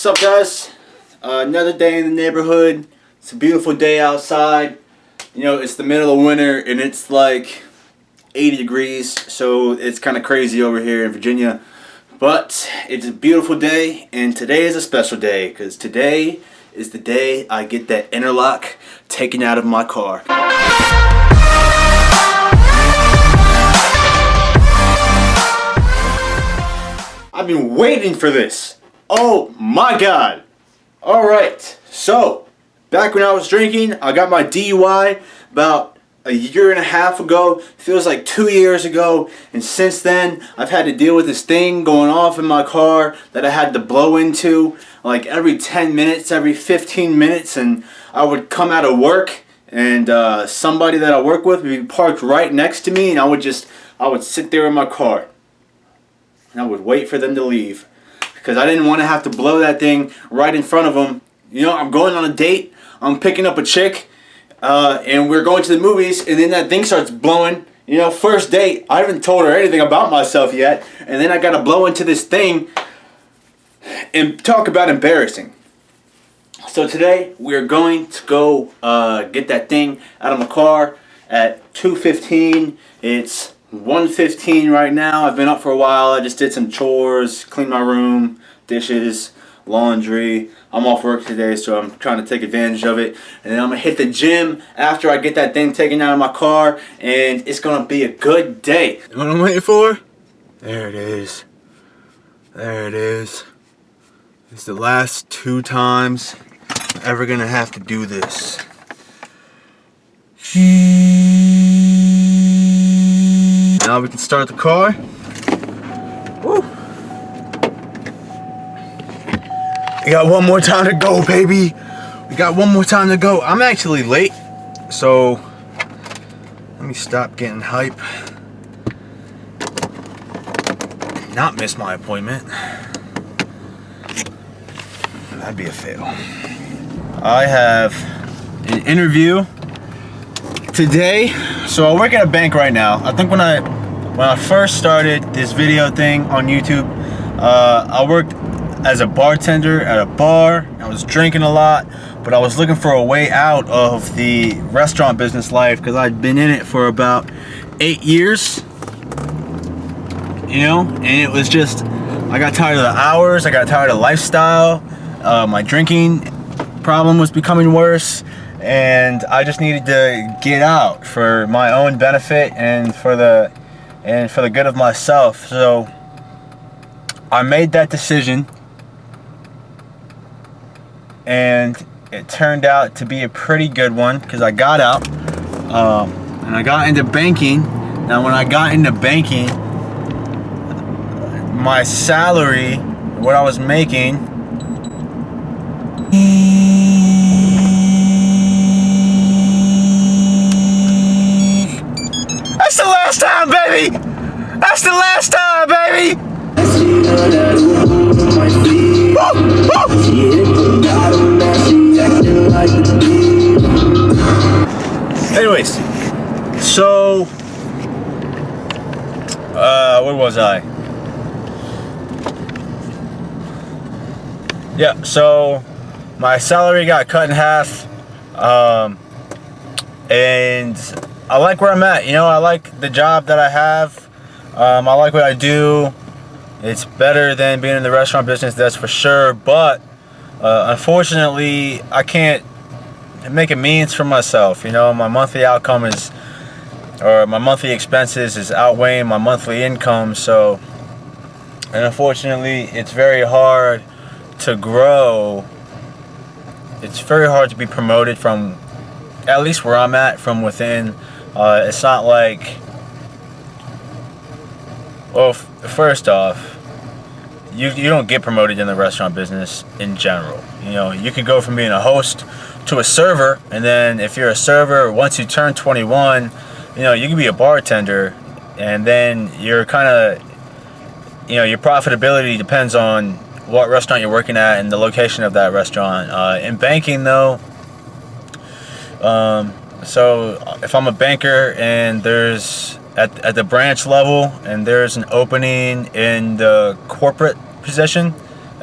What's up, guys? Another day in the neighborhood. It's a beautiful day outside. You know, it's the middle of winter and it's like 80 degrees, so it's kind of crazy over here in Virginia. But it's a beautiful day, and today is a special day because today is the day I get that interlock taken out of my car. I've been waiting for this. Oh my God. Alright, so back when I was drinking, I got my DUI about a year and a half ago. Feels like 2 years ago. And since then, I've had to deal with this thing going off in my car that I had to blow into like every 10 minutes, every 15 minutes. And I would come out of work and somebody that I work with would be parked right next to me, and I would sit there in my car. And I would wait for them to leave because I didn't want to have to blow that thing right in front of them. You know, I'm going on a date, I'm picking up a chick, and we're going to the movies, and then that thing starts blowing. You know, first date, I haven't told her anything about myself yet, and then I got to blow into this thing and talk about embarrassing. So today, we're going to go get that thing out of my car at 2:15. It's 1:15 right now. I've been up for a while. I just did some chores, cleaned my room, dishes, laundry. I'm off work today, so I'm trying to take advantage of it. And then I'm going to hit the gym after I get that thing taken out of my car, and it's going to be a good day. You know what I'm waiting for? There it is. There it is. It's the last 2 times I'm ever going to have to do this. Now we can start the car. Woo. We got one more time to go, baby. We got one more time to go. I'm actually late, so let me stop getting hype. Not miss my appointment. That'd be a fail. I have an interview today. So I work at a bank right now. I think when I first started this video thing on YouTube, I worked as a bartender at a bar. I was drinking a lot, but I was looking for a way out of the restaurant business life because I'd been in it for about 8 years. You know, and it was just, I got tired of the hours, I got tired of the lifestyle. My drinking problem was becoming worse, and I just needed to get out for my own benefit and for the good of myself. So I made that decision, and it turned out to be a pretty good one because I got out and I got into banking. Now when I got into banking, my salary, what I was making, that's the last time, baby! That's the last time, baby! Anyways, so where was I? Yeah, so my salary got cut in half, and I like where I'm at. You know, I like the job that I have. I like what I do. It's better than being in the restaurant business, that's for sure. But unfortunately, I can't make a means for myself. You know, my monthly outcome is, or my monthly expenses is outweighing my monthly income. So, and unfortunately, it's very hard to grow. It's very hard to be promoted from, at least where I'm at, from within. It's not like, well, first off, you don't get promoted in the restaurant business in general. You know, you could go from being a host to a server, and then if you're a server, once you turn 21, you know, you can be a bartender, and then you're kind of, you know, your profitability depends on what restaurant you're working at and the location of that restaurant. In banking, though, so if I'm a banker and there's at the branch level and there's an opening in the corporate position,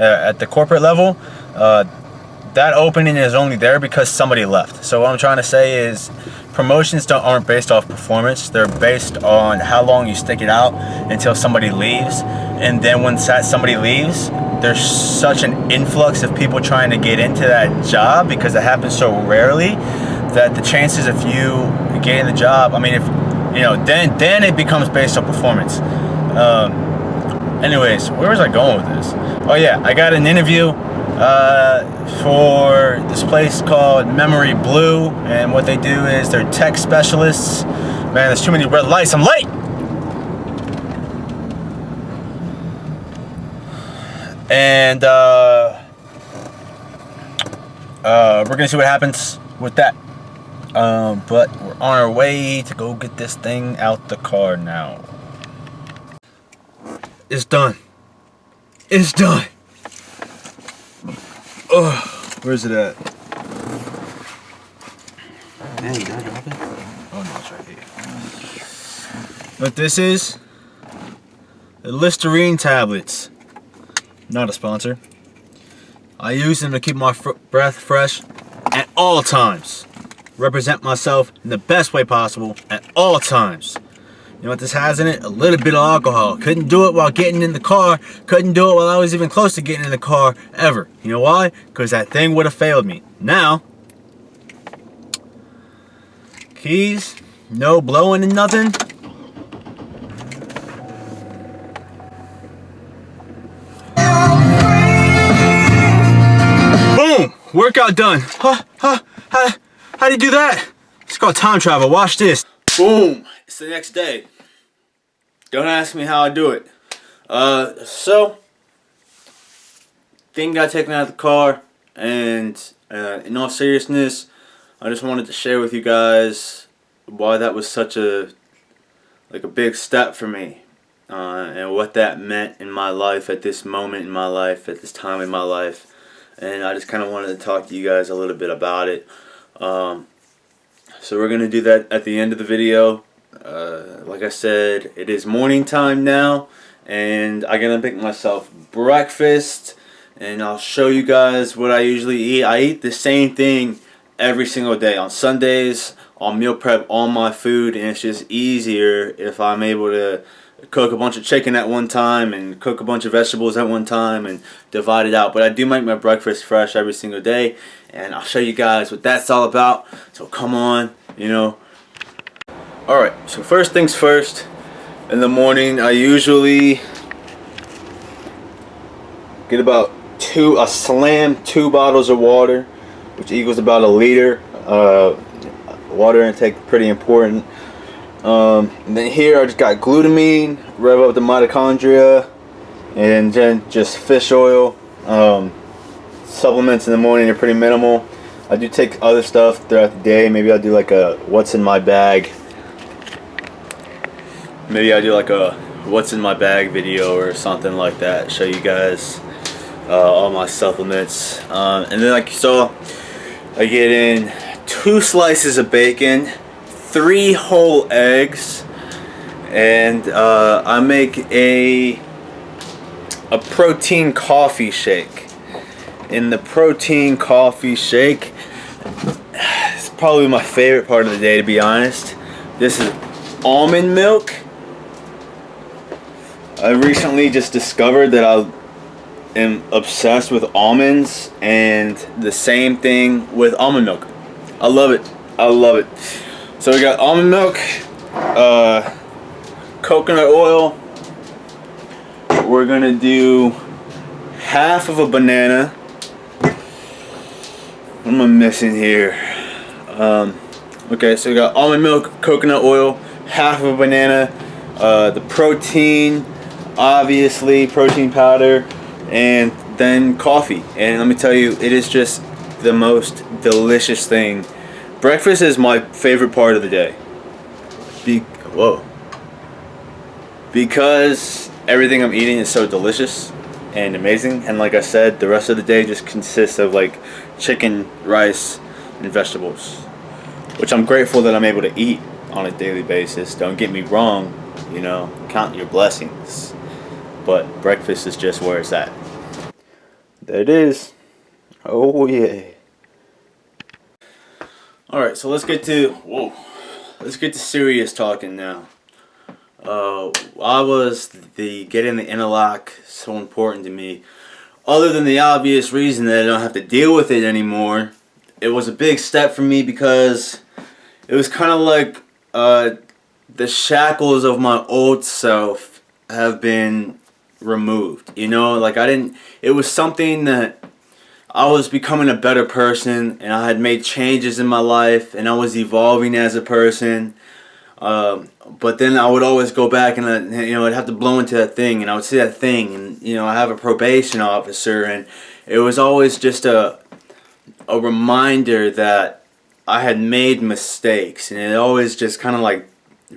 at the corporate level, that opening is only there because somebody left. So what I'm trying to say is promotions aren't based off performance. They're based on how long you stick it out until somebody leaves. And then once that somebody leaves, there's such an influx of people trying to get into that job, because it happens so rarely, that the chances of you getting the job, I mean, if you know, then it becomes based on performance. Anyways, where was I going with this? Oh yeah, I got an interview for this place called Memory Blue, and what they do is they're tech specialists. Man, there's too many red lights, I'm late! And we're gonna see what happens with that. But we're on our way to go get this thing out the car now. It's done. It's done. Oh, where's it at? Man, you gotta drop it? Oh no, it's right here. What this is? The Listerine tablets. Not a sponsor. I use them to keep my breath fresh at all times. Represent myself in the best way possible at all times. You know what this has in it? A little bit of alcohol. Couldn't do it while getting in the car. Couldn't do it while I was even close to getting in the car ever. You know why? Because that thing would have failed me. Now, keys, no blowing and nothing. Boom! Workout done. How do you do that? It's called time travel. Watch this. Boom! It's the next day. Don't ask me how I do it. So thing got taken out of the car, and in all seriousness, I just wanted to share with you guys why that was such a big step for me, and what that meant in my life at this moment in my life, at this time in my life, and I just kind of wanted to talk to you guys a little bit about it. So we're gonna do that at the end of the video. Like I said, it is morning time now, and I'm gonna make myself breakfast, and I'll show you guys what I usually eat. I eat the same thing every single day. On Sundays, I'll meal prep all my food, and it's just easier if I'm able to cook a bunch of chicken at one time and cook a bunch of vegetables at one time and divide it out. But I do make my breakfast fresh every single day, and I'll show you guys what that's all about. So come on, you know. Alright, so first things first, in the morning I usually get about two bottles of water, which equals about a liter. Water intake, pretty important. And then here I just got glutamine, rev up the mitochondria, and then just fish oil. Supplements in the morning are pretty minimal. I do take other stuff throughout the day. Maybe I'll do like a what's in my bag. Maybe I'll do like a what's in my bag video or something like that. Show you guys all my supplements. And then like you saw, I get in 2 slices of bacon, 3 whole eggs, and I make a protein coffee shake. In the protein coffee shake, it's probably my favorite part of the day, to be honest. This is almond milk. I recently just discovered that I am obsessed with almonds, and the same thing with almond milk. I love it. I love it. So we got almond milk, coconut oil. We're gonna do half of a banana. What am I missing here? Okay, so we got almond milk, coconut oil, half of a banana, the protein, obviously protein powder, and then coffee. And let me tell you, it is just the most delicious thing. Breakfast is my favorite part of the day. Because everything I'm eating is so delicious and amazing, and like I said, the rest of the day just consists of like chicken, rice, and vegetables, which I'm grateful that I'm able to eat on a daily basis. Don't get me wrong, you know, count your blessings, but breakfast is just where it's at. There it is. Oh yeah. Alright, so let's get to serious talking now. Why was the getting the interlock so important to me? Other than the obvious reason that I don't have to deal with it anymore, it was a big step for me because it was kind of like the shackles of my old self have been removed. You know, like it was something that I was becoming a better person, and I had made changes in my life, and I was evolving as a person. But then I would always go back and I'd have to blow into that thing, and I would see that thing, and I have a probation officer, and it was always just a reminder that I had made mistakes, and it always just kind of like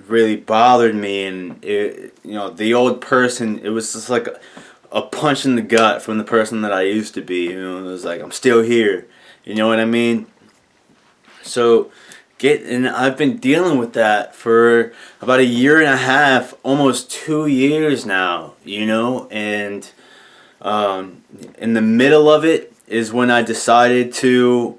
really bothered me. And the old person, it was just like a punch in the gut from the person that I used to be. It was like, I'm still here. You know what I mean? So and I've been dealing with that for about 1.5 years, almost 2 years now. And in the middle of it is when I decided to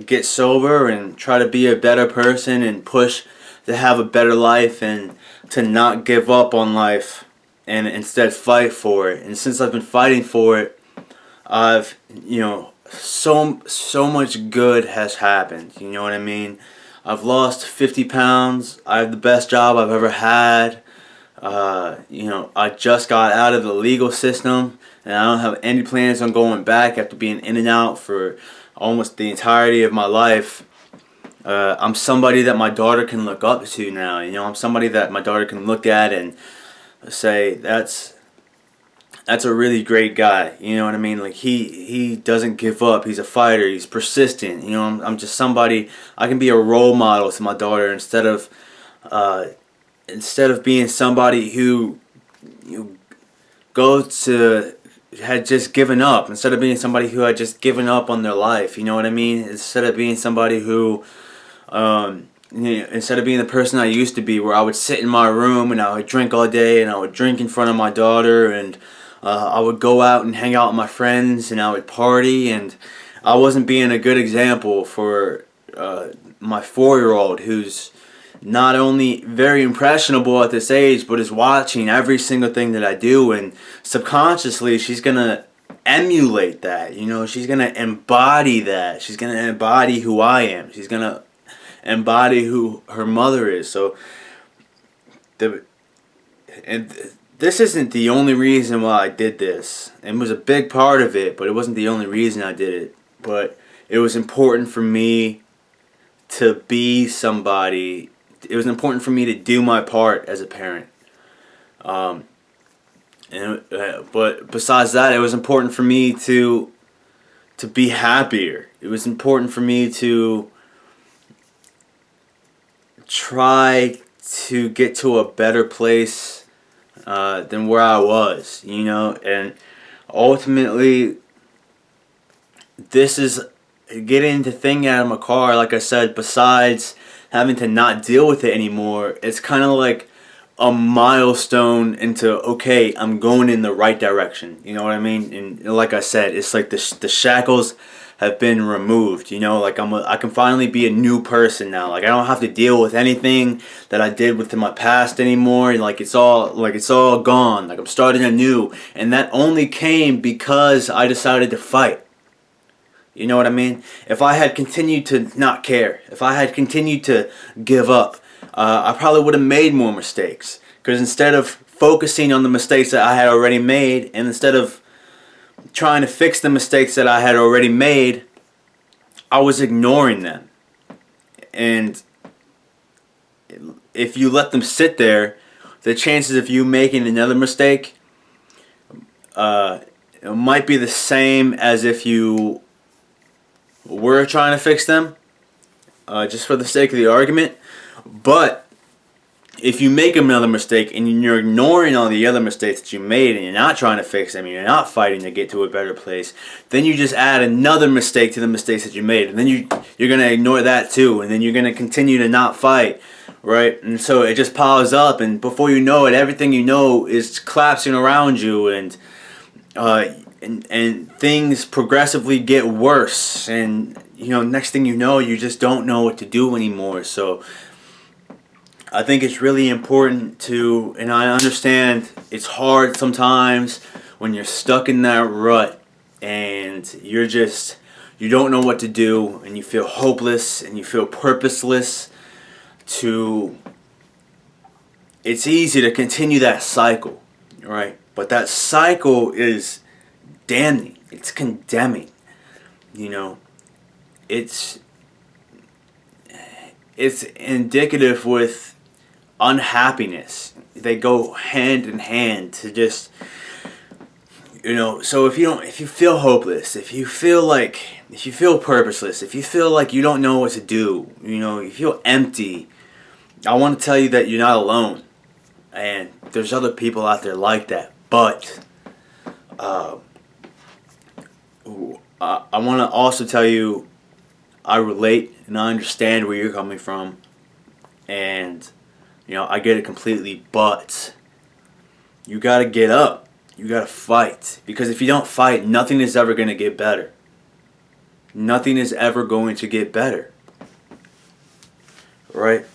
get sober and try to be a better person and push to have a better life and to not give up on life and instead fight for it. And since I've been fighting for it, I've so much good has happened. You know what I mean? I've lost 50 pounds. I have the best job I've ever had. I just got out of the legal system, and I don't have any plans on going back after being in and out for almost the entirety of my life. I'm somebody that my daughter can look up to now. I'm somebody that my daughter can look at and say, that's a really great guy. You know what I mean? Like he doesn't give up. He's a fighter. He's persistent. I'm just somebody, I can be a role model to my daughter instead of being somebody who had just given up. Instead of being somebody who had just given up on their life. You know what I mean? Instead of being somebody who instead of being the person I used to be, where I would sit in my room and I would drink all day and I would drink in front of my daughter, and I would go out and hang out with my friends and I would party, and I wasn't being a good example for my 4-year-old, who's not only very impressionable at this age, but is watching every single thing that I do, and subconsciously she's gonna emulate that. She's gonna embody that. She's gonna embody who I am. She's gonna embody who her mother is. So this isn't the only reason why I did this. It was a big part of it, but it wasn't the only reason I did it. But it was important for me to be somebody. It was important for me to do my part as a parent. But besides that, it was important for me to be happier. It was important for me to try to get to a better place than where I was, and ultimately this is getting the thing out of my car. Like I said, besides having to not deal with it anymore, it's kind of like a milestone into, okay, I'm going in the right direction. You know what I mean? And like I said, it's like the shackles have been removed. Like I can finally be a new person now. Like I don't have to deal with anything that I did within my past anymore. And it's all gone. Like I'm starting anew, and that only came because I decided to fight. You know what I mean? If I had continued to not care, if I had continued to give up, I probably would have made more mistakes. Because instead of focusing on the mistakes that I had already made, and instead of trying to fix the mistakes that I had already made, I was ignoring them. And if you let them sit there, the chances of you making another mistake it might be the same as if you were trying to fix them, just for the sake of the argument. But if you make another mistake and you're ignoring all the other mistakes that you made, and you're not trying to fix them, and you're not fighting to get to a better place, then you just add another mistake to the mistakes that you made, and then you're going to ignore that too, and then you're going to continue to not fight, right? And so it just piles up, and before you know it, everything you know is collapsing around you, and and things progressively get worse, and you know, next thing you know, you just don't know what to do anymore. So I think it's really important to, and I understand it's hard sometimes when you're stuck in that rut and you don't know what to do, and you feel hopeless and you feel purposeless. It's easy to continue that cycle, right? But that cycle is damning. It's condemning. You know, it's indicative with unhappiness. They go hand in hand to just, you know, so if you feel hopeless, if you feel purposeless, if you feel like you don't know what to do, you know, you feel empty, I want to tell you that you're not alone. And there's other people out there like that. But I want to also tell you, I relate and I understand where you're coming from. And, you know, I get it completely. But you got to get up. You got to fight. Because if you don't fight, nothing is ever going to get better. Nothing is ever going to get better. Right?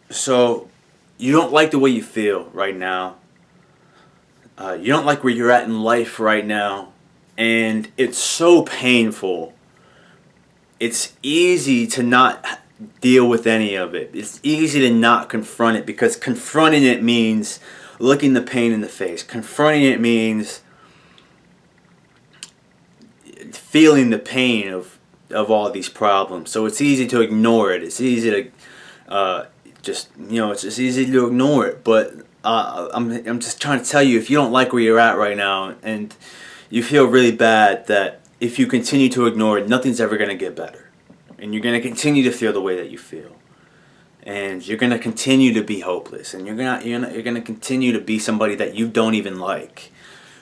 So, you don't like the way you feel right now. You don't like where you're at in life right now. And it's so painful. It's easy to not deal with any of it. It's easy to not confront it, because confronting it means looking the pain in the face. Confronting it means feeling the pain of all these problems. So it's easy to ignore it. It's easy to it's just easy to ignore it. But I'm just trying to tell you, if you don't like where you're at right now and you feel really bad, that if you continue to ignore it, nothing's ever going to get better. And you're going to continue to feel the way that you feel. And you're going to continue to be hopeless. And you're going to continue to be somebody that you don't even like.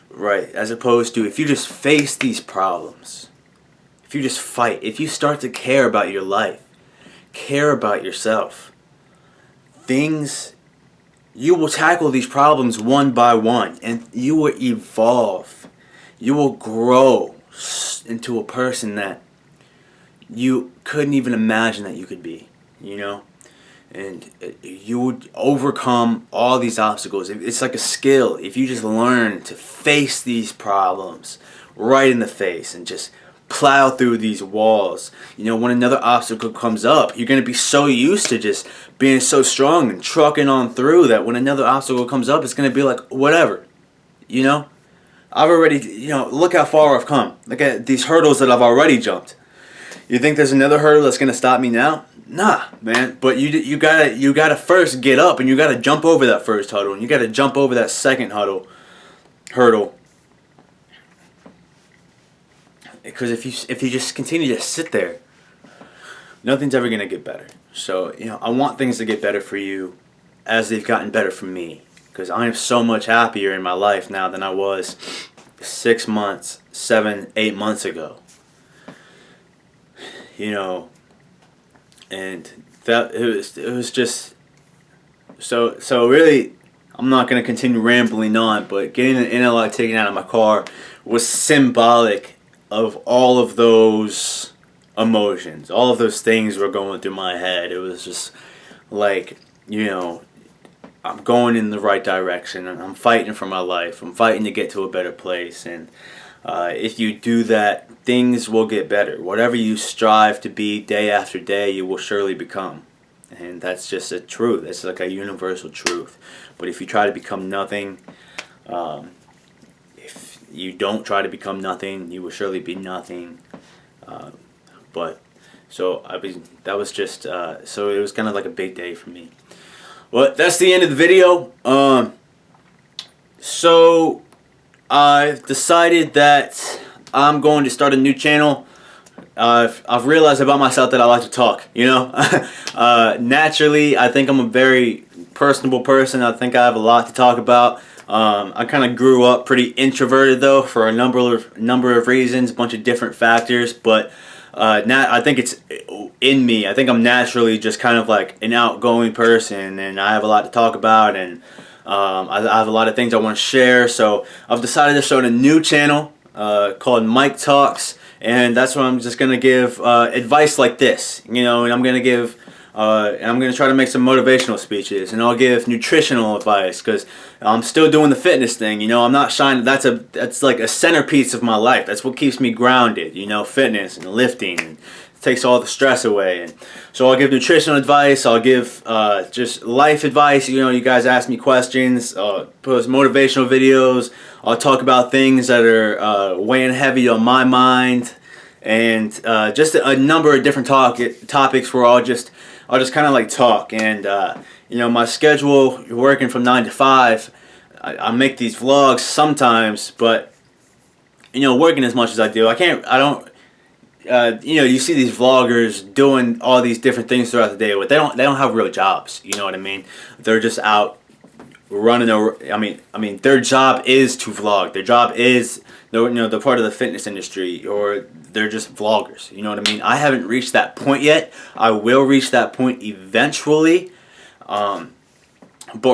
Right? As opposed to if you just face these problems, if you just fight, if you start to care about your life, care about yourself, you will tackle these problems one by one, and you will evolve. You will grow into a person that you couldn't even imagine that you could be, you know? And you would overcome all these obstacles. It's like a skill. If you just learn to face these problems right in the face and just plow through these walls. You know, when another obstacle comes up, you're going to be so used to just being so strong and trucking on through that when another obstacle comes up, it's going to be like, whatever. You know? I've already, look how far I've come. Look at these hurdles that I've already jumped. You think there's another hurdle that's going to stop me now? Nah, man. But you gotta first get up, and you gotta jump over that first hurdle, and you gotta jump over that second hurdle. Because if you just continue to sit there, nothing's ever gonna get better. So I want things to get better for you, as they've gotten better for me. Because I am so much happier in my life now than I was 6 months, 7, 8 months ago. And that it was just so really. I'm not gonna continue rambling on, but getting the interlock taken out of my car was symbolic of all of those emotions. All of those things were going through my head. It was just like, I'm going in the right direction, and I'm fighting for my life. I'm fighting to get to a better place, and if you do that, things will get better. Whatever you strive to be day after day, you will surely become. And that's just a truth. It's like a universal truth. But if you try to become nothing, if you don't try to become nothing, you will surely be nothing. So it was kind of like a big day for me. Well, that's the end of the video. So I've decided that I'm going to start a new channel. I've realized about myself that I like to talk, Naturally, I think I'm a very personable person. I think I have a lot to talk about. I kind of grew up pretty introverted, though, for a number of reasons, a bunch of different factors. But I think it's in me. I think I'm naturally just kind of like an outgoing person, and I have a lot to talk about, and I have a lot of things I want to share, so I've decided to start a new channel called Mike Talks, and that's where I'm just gonna give advice like this, you know, and I'm gonna give. And I'm going to try to make some motivational speeches, and I'll give nutritional advice because I'm still doing the fitness thing. You know, I'm not shying. That's like a centerpiece of my life. That's what keeps me grounded. You know, fitness and lifting. And it takes all the stress away. And so I'll give nutritional advice. I'll give just life advice. You know, you guys ask me questions. Post motivational videos. I'll talk about things that are weighing heavy on my mind, and just a number of different topics where I'll just kind of like talk. And you know, my schedule, working from 9 to 5, I make these vlogs sometimes, but you know, working as much as I do, I don't you know, you see these vloggers doing all these different things throughout the day, but they don't have real jobs, you know what I mean? They're just out running I mean their job is to vlog. Their job is, you know, they're part of the fitness industry, or they're just vloggers, you know what I mean? I haven't reached that point yet. I will reach that point eventually, but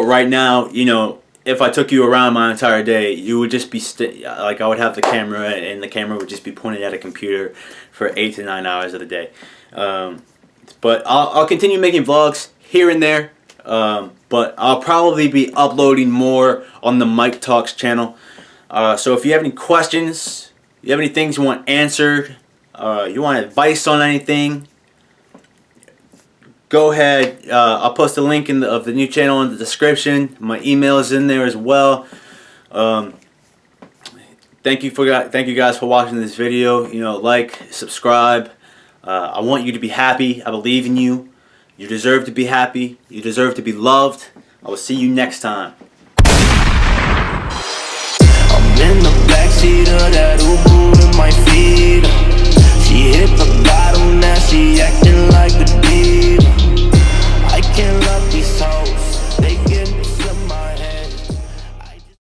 right now, you know, if I took you around my entire day, you would just be like, I would have the camera, and the camera would just be pointed at a computer for 8 to 9 hours of the day. But I'll continue making vlogs here and there, but I'll probably be uploading more on the Mike Talks channel. So if you have any questions, you have any things you want answered, you want advice on anything, go ahead. I'll post a link of the new channel in the description. My email is in there as well. Thank you guys for watching this video. You know, like, subscribe. I want you to be happy. I believe in you. You deserve to be happy. You deserve to be loved. I will see you next time. I'm in the backseat of that Uber with my feet